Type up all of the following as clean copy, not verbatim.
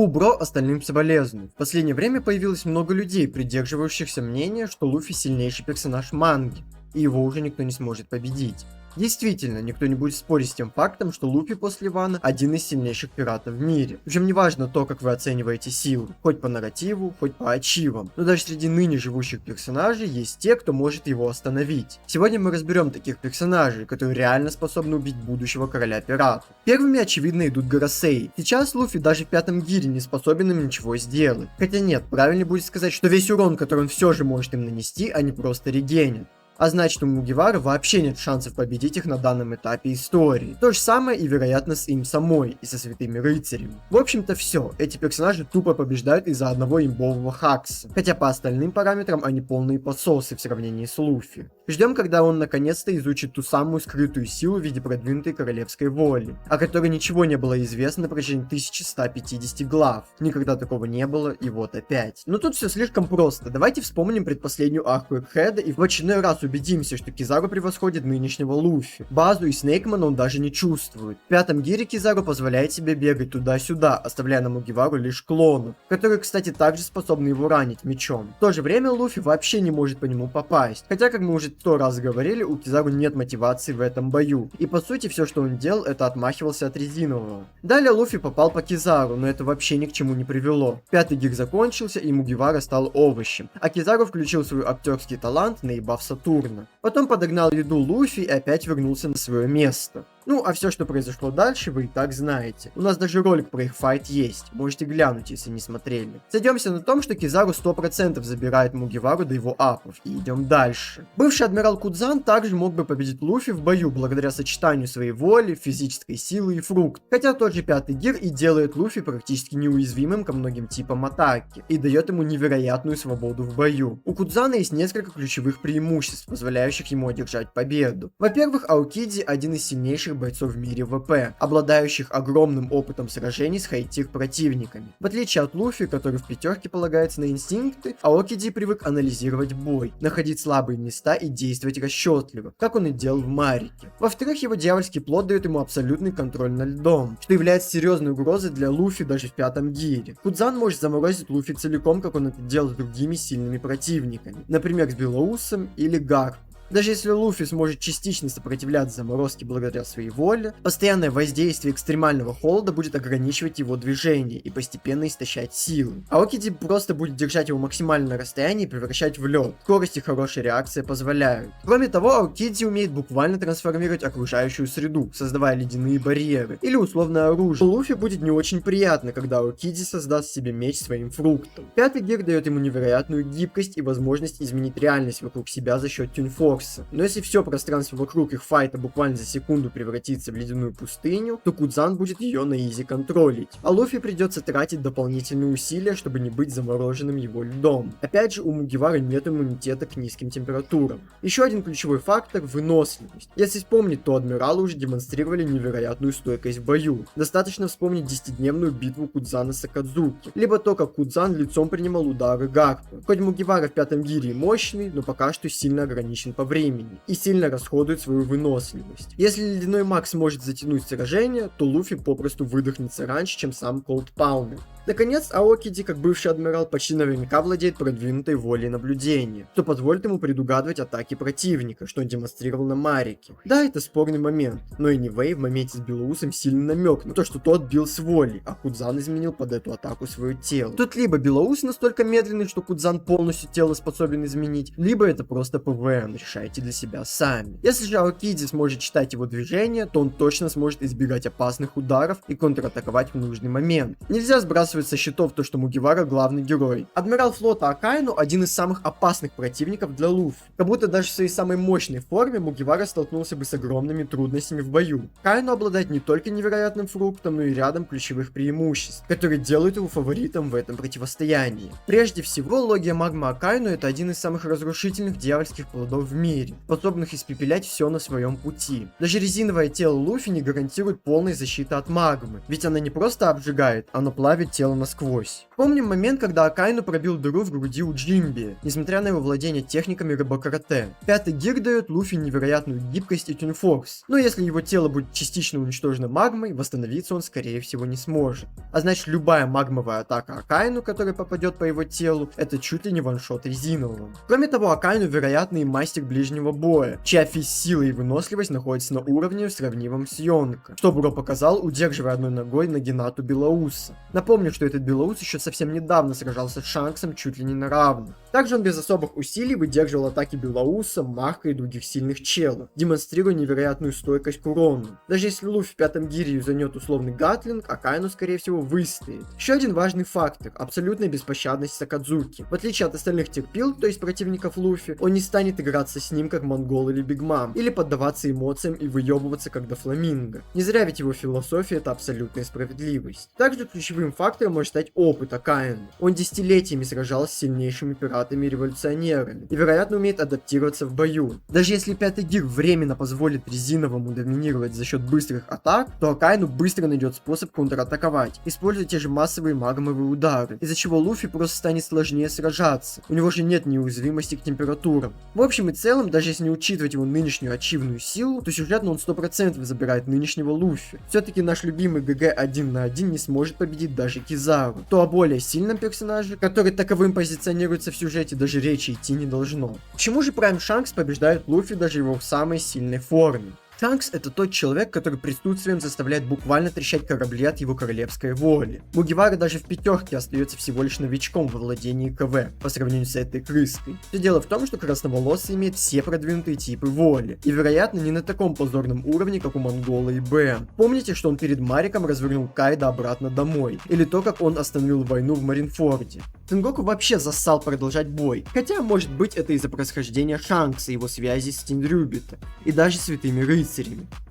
Бро, остальным соболезную. В последнее время появилось много людей, придерживающихся мнения, что Луфи сильнейший персонаж манги, и его уже никто не сможет победить. Действительно, никто не будет спорить с тем фактом, что Луфи после Вана один из сильнейших пиратов в мире. Причем не важно то, как вы оцениваете силу, хоть по нарративу, хоть по ачивам. Но даже среди ныне живущих персонажей есть те, кто может его остановить. Сегодня мы разберем таких персонажей, которые реально способны убить будущего короля пиратов. Первыми очевидно идут Горосеи. Сейчас Луфи даже в пятом гире не способен им ничего сделать. Хотя нет, правильнее будет сказать, что весь урон, который он все же может им нанести, они просто регенят. А значит, у Мугивары вообще нет шансов победить их на данном этапе истории. То же самое и вероятно с им самой и со святыми рыцарями. В общем-то все, эти персонажи тупо побеждают из-за одного имбового хакса. Хотя по остальным параметрам они полные пососы в сравнении с Луфи. Ждем, когда он наконец-то изучит ту самую скрытую силу в виде продвинутой королевской воли, о которой ничего не было известно на протяжении 1150 глав. Никогда такого не было, и вот опять. Но тут все слишком просто. Давайте вспомним предпоследнюю арку Эггхеда и в очередной раз убедимся, что Кизару превосходит нынешнего Луфи. Базу и Снейкмана он даже не чувствует. В пятом гире Кизару позволяет себе бегать туда-сюда, оставляя на Мугивару лишь клонов, которые, кстати, также способны его ранить мечом. В то же время Луфи вообще не может по нему попасть. Хотя, как мы уже 100 раз говорили, у Кизару нет мотивации в этом бою. И по сути, все, что он делал, это отмахивался от резинового. Далее Луфи попал по Кизару, но это вообще ни к чему не привело. Пятый гир закончился, и Мугивара стал овощем. А Кизару включил свой актерский талант, наебав Сатурна. Потом подогнал еду Луфи и опять вернулся на свое место. Ну, а все, что произошло дальше, вы и так знаете. У нас даже ролик про их файт есть, можете глянуть, если не смотрели. Сойдемся на том, что Кизару 100% забирает Мугивару до его апов, и идем дальше. Бывший адмирал Кудзан также мог бы победить Луфи в бою, благодаря сочетанию своей воли, физической силы и фрукт. Хотя тот же пятый гир и делает Луфи практически неуязвимым ко многим типам атаки, и дает ему невероятную свободу в бою. У Кудзана есть несколько ключевых преимуществ, позволяющих ему одержать победу. Во-первых, Аокиди один из сильнейших бойцов в мире ВП, обладающих огромным опытом сражений с хай-тир противниками. В отличие от Луфи, который в пятерке полагается на инстинкты, Аокиди привык анализировать бой, находить слабые места и действовать расчетливо, как он и делал в Марике. Во-вторых, его дьявольский плод дает ему абсолютный контроль над льдом, что является серьезной угрозой для Луфи даже в пятом гире. Кудзан может заморозить Луфи целиком, как он это делал с другими сильными противниками, например, с Белоусом или Гарпом. Даже если Луфи сможет частично сопротивляться заморозке благодаря своей воле, постоянное воздействие экстремального холода будет ограничивать его движение и постепенно истощать силы. Аокиди просто будет держать его максимально на расстоянии и превращать в лед. Скорость и хорошая реакция позволяют. Кроме того, Аокиди умеет буквально трансформировать окружающую среду, создавая ледяные барьеры или условное оружие. Луфи будет не очень приятно, когда Аокиди создаст себе меч своим фруктом. Пятый гир дает ему невероятную гибкость и возможность изменить реальность вокруг себя за счет тюнфорса. Но если все пространство вокруг их файта буквально за секунду превратится в ледяную пустыню, то Кудзан будет ее на изи контролить. А Луфи придется тратить дополнительные усилия, чтобы не быть замороженным его льдом. Опять же, у Мугивары нет иммунитета к низким температурам. Еще один ключевой фактор — выносливость. Если вспомнить, то адмиралы уже демонстрировали невероятную стойкость в бою. Достаточно вспомнить 10-дневную битву Кудзана с Акадзуки, либо то, как Кудзан лицом принимал удары Гарпа. Хоть Мугивара в пятом гире мощный, но пока что сильно ограничен по времени и сильно расходует свою выносливость. Если ледяной маг сможет затянуть сражение, то Луфи попросту выдохнется раньше, чем сам Колд Паундер. Наконец, Аокиди, как бывший адмирал, почти наверняка владеет продвинутой волей наблюдения, что позволит ему предугадывать атаки противника, что он демонстрировал на Марике. Да, это спорный момент, но Anyway в моменте с Белоусом сильно намек на то, что тот бил с воли, а Кудзан изменил под эту атаку свое тело. Тут либо Белоус настолько медленный, что Кудзан полностью тело способен изменить, либо это просто ПВН, решайте для себя сами. Если же Аокиди сможет читать его движения, то он точно сможет избегать опасных ударов и контратаковать в нужный момент. Нельзя сбрасывать со счетов то, что Мугивара главный герой. Адмирал флота Акаину один из самых опасных противников для Луфи. Как будто даже в своей самой мощной форме Мугивара столкнулся бы с огромными трудностями в бою. Акаину обладает не только невероятным фруктом, но и рядом ключевых преимуществ, которые делают его фаворитом в этом противостоянии. Прежде всего, логия магма Акаину — это один из самых разрушительных дьявольских плодов в мире, способных испепелять все на своем пути. Даже резиновое тело Луфи не гарантирует полной защиты от магмы, ведь она не просто обжигает, она плавит тело насквозь. Помним момент, когда Акаину пробил дыру в груди у Джимби, несмотря на его владение техниками рыбокарате. Пятый гир дает Луфи невероятную гибкость и тюнфорс, но если его тело будет частично уничтожено магмой, восстановиться он скорее всего не сможет. А значит, любая магмовая атака Акаину, которая попадет по его телу, это чуть ли не ваншот резиновым. Кроме того, Акаину вероятный мастер ближнего боя, чья физ-сила и выносливость находятся на уровне сравнимом с Йонко, что Буро показал, удерживая одной ногой на Гинату Белоуса. Напомню, что этот Белоус еще совсем недавно сражался с Шанксом чуть ли не на равных. Также он без особых усилий выдерживал атаки Белоуса, Марка и других сильных челов, демонстрируя невероятную стойкость к урону. Даже если Луфи в пятом гире юзанет условный гатлинг, Акаину скорее всего выстоит. Еще один важный фактор – абсолютная беспощадность Сакадзуки. В отличие от остальных терпил, то есть противников Луфи, он не станет играться с ним как монгол или бигмам, или поддаваться эмоциям и выебываться как Дофламинго. Не зря ведь его философия – это абсолютная справедливость. Также ключевым фактором может стать опыт Акаину. Он десятилетиями сражался с сильнейшими пиратами и революционерами, и вероятно умеет адаптироваться в бою. Даже если пятый гир временно позволит резиновому доминировать за счет быстрых атак, то Акаину быстро найдет способ контратаковать, используя те же массовые магмовые удары, из-за чего Луфи просто станет сложнее сражаться. У него же нет неуязвимости к температурам. В общем и целом, даже если не учитывать его нынешнюю ачивную силу, то сюжетно он 100% забирает нынешнего Луфи. Все-таки наш любимый ГГ 1 на 1 не сможет победить даже Кизару. То о более сильном персонаже, который таковым позиционируется в сюжете, даже речи идти не должно. Почему же Прайм Шанкс побеждает Луфи даже его в самой сильной форме? Шанкс — это тот человек, который присутствием заставляет буквально трещать корабли от его королевской воли. Мугивара даже в пятерке остается всего лишь новичком во владении КВ, по сравнению с этой крыской. Все дело в том, что красноволосый имеет все продвинутые типы воли, и вероятно не на таком позорном уровне, как у Монгола и БМ. Помните, что он перед Мариком развернул Кайда обратно домой, или то, как он остановил войну в Маринфорде. Сенгоку вообще зассал продолжать бой, хотя может быть это из-за происхождения Шанкса и его связи с Тинрюбита, и даже Святыми Рыцарями.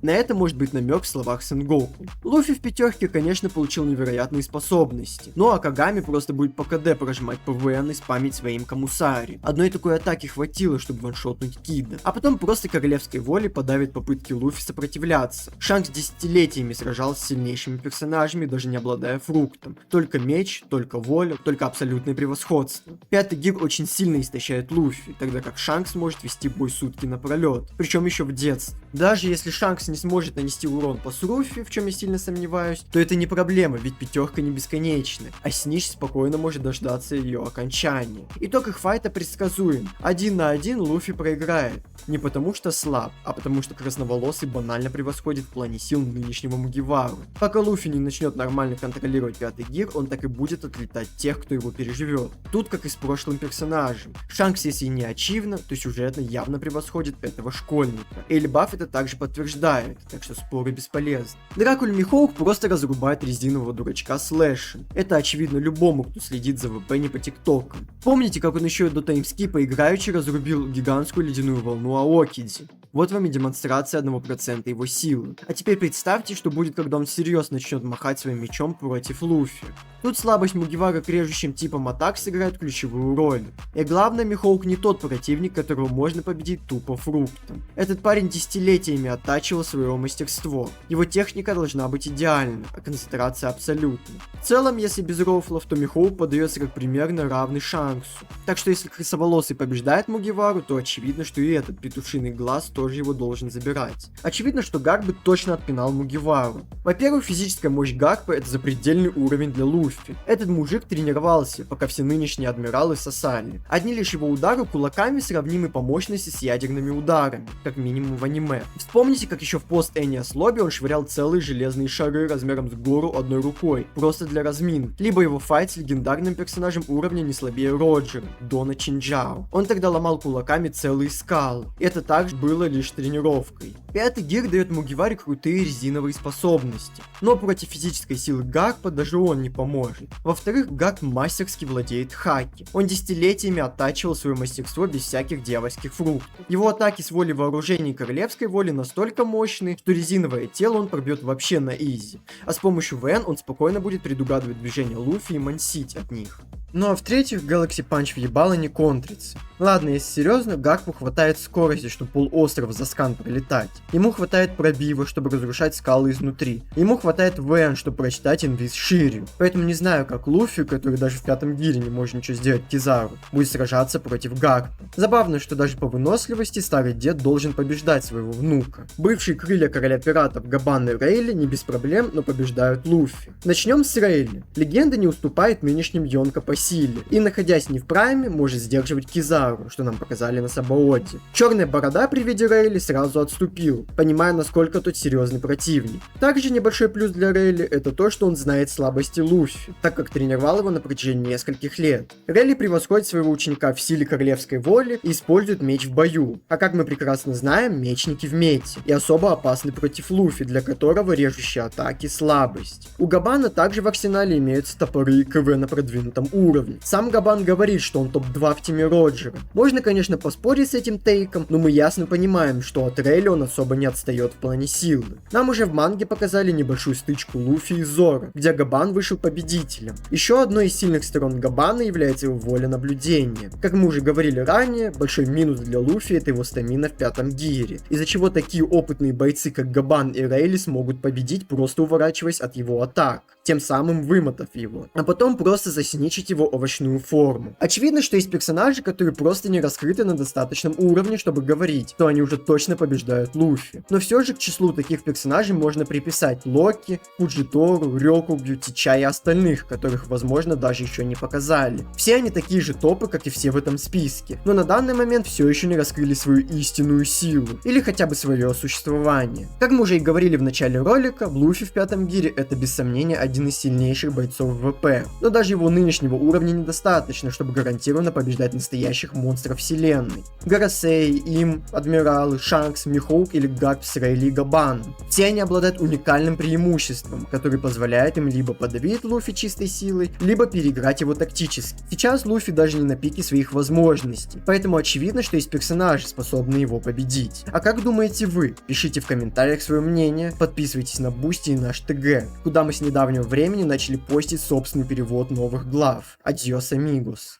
На это может быть намек в словах Сенгоку. Луфи в пятерке, конечно, получил невероятные способности, но Акагами просто будет по КД прожимать ПВН и спамить своим Камусари. Одной такой атаки хватило, чтобы ваншотнуть Кида, а потом просто королевской волей подавит попытки Луфи сопротивляться. Шанкс десятилетиями сражался с сильнейшими персонажами, даже не обладая фруктом. Только меч, только воля, только абсолютное превосходство. Пятый гир очень сильно истощает Луфи, тогда как Шанкс может вести бой сутки напролет, причем еще в детстве. Даже если Шанкс не сможет нанести урон по Сруфи, в чем я сильно сомневаюсь, то это не проблема, ведь пятерка не бесконечна, а Снич спокойно может дождаться ее окончания. Итог их файта предсказуем. 1 на 1 Луфи проиграет. Не потому что слаб, а потому что красноволосый банально превосходит в плане сил нынешнего Мугивару. Пока Луфи не начнет нормально контролировать пятый гир, он так и будет отлетать тех, кто его переживет. Тут как и с прошлым персонажем. Шанкс, если не ачивно, то сюжетно явно превосходит этого школьника. Эльбаф это также подтверждает, так что споры бесполезны. Дракуль Михоук просто разрубает резинового дурачка слэшем. Это очевидно любому, кто следит за ВП не по тиктокам. Помните, как он еще и до таймскипа играючи разрубил гигантскую ледяную волну Аокидзи? Вот вам и демонстрация 1% его силы. А теперь представьте, что будет, когда он всерьез начнет махать своим мечом против Луфи. Тут слабость Мугивара к режущим типам атак сыграет ключевую роль. И главное, Михоук не тот противник, которого можно победить тупо фруктом. Этот парень десятилетиями оттачивал свое мастерство. Его техника должна быть идеальна, а концентрация абсолютна. В целом, если без рофлов, то Михоук подается как примерно равный Шанксу. Так что если крысоволосый побеждает Мугивару, то очевидно, что и этот петушиный глаз тоже его должен забирать. Очевидно, что Гарпы точно отпинал Мугивару. Во-первых, физическая мощь Гарпа — это запредельный уровень для Луфи. Этот мужик тренировался, пока все нынешние адмиралы сосали. Одни лишь его удары кулаками сравнимы по мощности с ядерными ударами, как минимум в аниме. Вспомните, как еще в пост Эниас Лобби он швырял целые железные шары размером с гору одной рукой, просто для размин. Либо его файт с легендарным персонажем уровня не слабее Роджера, Дона Чинджао. Он тогда ломал кулаками целые скалы. Это также было лишь тренировкой. Пятый гир дает Мугиваре крутые резиновые способности, но против физической силы Гарпа даже он не поможет. Во-вторых, Гарп мастерски владеет хаки. Он десятилетиями оттачивал свое мастерство без всяких дьявольских фруктов. Его атаки с воли вооружений и королевской воли настолько мощны, что резиновое тело он пробьет вообще на изи. А с помощью ВН он спокойно будет предугадывать движения Луфи и мансить от них. Ну а в-третьих, Galaxy Punch въебало не контрится. Ладно, если серьезно, Гарпу хватает скорости, чтобы полуостров за скан пролетать. Ему хватает пробива, чтобы разрушать скалы изнутри. Ему хватает ВН, чтобы прочитать инвиз Ширью. Поэтому не знаю, как Луфи, который даже в пятом гире не может ничего сделать Кизару, будет сражаться против Гарпа. Забавно, что даже по выносливости старый дед должен побеждать своего внука. Бывшие крылья короля пиратов Габан и Рейли не без проблем, но побеждают Луфи. Начнем с Рейли. Легенда не уступает нынешним Йонко по силе, и находясь не в прайме, может сдерживать Кизару, что нам показали на Сабаоте. Черная борода при виде Рейли сразу отступил, понимая, насколько тот серьезный противник. Также небольшой плюс для Рейли это то, что он знает слабости Луфи, так как тренировал его на протяжении нескольких лет. Рейли превосходит своего ученика в силе королевской воли и использует меч в бою, а как мы прекрасно знаем, мечники в мете, и особо опасны против Луфи, для которого режущие атаки слабость. У Габана также в арсенале имеются топоры и КВ на продвинутом уровне. Сам Габан говорит, что он топ-2 в теме Роджера. Можно, конечно, поспорить с этим тейком, но мы ясно понимаем, что от Рейли он особо не отстает в плане силы. Нам уже в манге показали небольшую стычку Луфи и Зора, где Габан вышел победителем. Еще одной из сильных сторон Габана является его воля наблюдения. Как мы уже говорили ранее, большой минус для Луфи это его стамина в пятом гире, из-за чего такие опытные бойцы, как Габан и Рейли, смогут победить, просто уворачиваясь от его атак, тем самым вымотав его, а потом просто засничить его овощную форму. Очевидно, что есть персонажи, которые просто не раскрыты на достаточном уровне, чтобы говорить, что они уже точно побеждают Луфи. Но все же к числу таких персонажей можно приписать Локи, Фуджитору, Рёкугю, Тича и остальных, которых, возможно, даже еще не показали. Все они такие же топы, как и все в этом списке, но на данный момент все еще не раскрыли свою истинную силу, или хотя бы свое существование. Как мы уже и говорили в начале ролика, Луфи в пятом гире это без сомнения один из сильнейших бойцов ВП, но даже его нынешнего уровня недостаточно, чтобы гарантированно побеждать настоящих монстров вселенной. Горосей, Им, Адмиралы, Шанкс, Михоук или Гарп с Рейли и Габаном. Все они обладают уникальным преимуществом, который позволяет им либо подавить Луфи чистой силой, либо переиграть его тактически. Сейчас Луфи даже не на пике своих возможностей, поэтому очевидно, что есть персонажи, способные его победить. А как думаете вы? Пишите в комментариях свое мнение, подписывайтесь на Бусти и наш ТГ, куда мы с недавнего времени начали постить собственный перевод новых глав. Адьос, амигос.